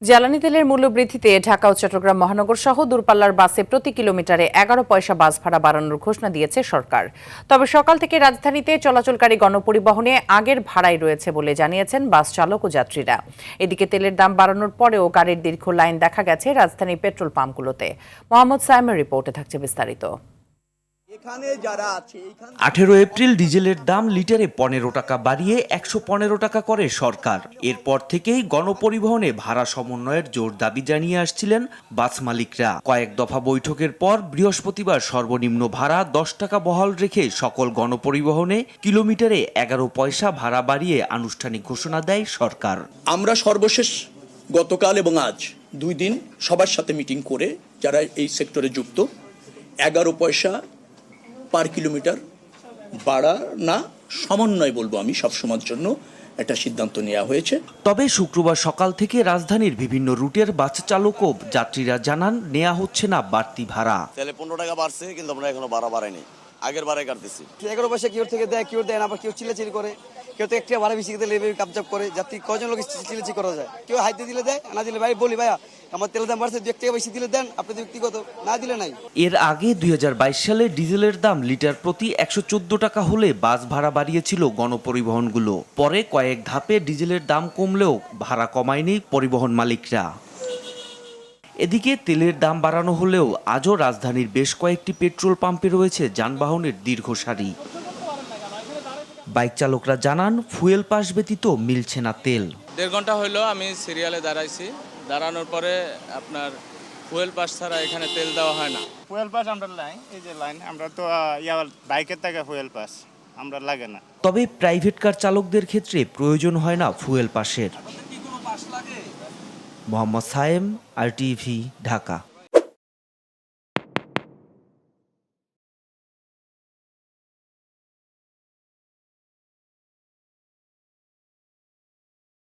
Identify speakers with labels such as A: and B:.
A: জ্বালানি তেলের মূল্য বৃদ্ধিতে ঢাকা ও চট্টগ্রাম মহানগর সহ দূরপাল্লার বাসে প্রতি কিলোমিটারে 11 পয়সা বাস ভাড়া বাড়ানোর ঘোষণা দিয়েছে সরকার। তবে সকাল থেকে রাজধানীতে চলাচলকারী গণপরিবহনে আগের ভাড়াই রয়েছে বলে জানিয়েছেন বাস চালক ও যাত্রীরা। এদিকে তেলের দাম বাড়ানোর পরেও গাড়ির দীর্ঘ লাইন দেখা গেছে রাজধানীর পেট্রোল পাম্পগুলোতে। মোহাম্মদ সাইমের রিপোর্টে থাকছে বিস্তারিত।
B: 18 এপ্রিল ডিজেলের দাম লিটারে 15 টাকা বাড়িয়ে 115 টাকা করে সরকার। এরপর থেকেই গণপরিবহনে ভাড়া সমন্বয়ের জোর দাবি জানিয়ে আসছিলেন বাস মালিকরা। কয়েক দফা বৈঠকের পর বৃহস্পতিবার সর্বনিম্ন ভাড়া 10 টাকা বহাল রেখে সকল গণপরিবহনে কিলোমিটারে 11 পয়সা ভাড়া বাড়িয়ে আনুষ্ঠানিক ঘোষণা দেয় সরকার।
C: আমরা সর্বশেষ গতকাল এবং আজ 2 দিন সবার সাথে মিটিং করে যারা এই সেক্টরে যুক্ত 11 পয়সা পার কিলোমিটার বাড়া না সমন্বয় বলবো আমি সবসময়ের জন্য একটা সিদ্ধান্ত নেওয়া হয়েছে।
B: তবে শুক্রবার সকাল থেকে রাজধানীর বিভিন্ন রুটের বাস চালক ও যাত্রীরা জানান নেওয়া হচ্ছে না বাড়তি ভাড়া।
D: তাহলে 15 টাকা বাড়ছে কিন্তু আমরা এখনো ভাড়া বাড়াইনি, আগের বারে কাটতেছি।
E: 11 পয়সা কেউ থেকে দেয়, কেউ দেয় না, আবার কেউ চিল্লাচিল্লি করে, কেউ তো একটা ভাড়া বেশি দিলে কাপচাপ করে। যাত্রী কজন লোক চিল্লাচি করা যায়, কেউ হাইতে দিলে দেয়, না দিলে ভাই বলি ভাইয়া আমার তেলের দাম বাড়ছে, 2 টাকা বেশি দিলে দেন, আপনি ব্যক্তিগত না দিলে নাই।
B: এর আগে 2022 সালে ডিজেলের দাম লিটার প্রতি 114 টাকা হলে বাস ভাড়া বাড়িয়েছিল গণপরিবহনগুলো। পরে কয়েক ধাপে ডিজেলের দাম কমলেও ভাড়া কমায়নি পরিবহন মালিকরা। এদিকে তেলের দাম বাড়ানো হলেও আজও রাজধানীর বেশ কয়েকটি পেট্রোল পাম্পে রয়েছে যানবাহনের দীর্ঘ সারি। বাইক চালকরা জানান ফুয়েল পাস ব্যতীত মিলছে না তেল।
F: 1.5 ঘন্টা হলো আমি সিরিয়ালে দাঁড়াইছি, দাঁড়ানোর পরে আপনার ফুয়েল পাস ছাড়া এখানে তেল দেওয়া হয় না।
G: ফুয়েল পাস আমরা লাইন, এই যে লাইন আমরা তো বাইকের টাকা ফুয়েল পাস আমরা লাগে না।
B: তবে প্রাইভেট কার চালকদের ক্ষেত্রে প্রয়োজন হয় না ফুয়েল পাসের। মোহাম্মদ সায়েম, RTV, ঢাকা।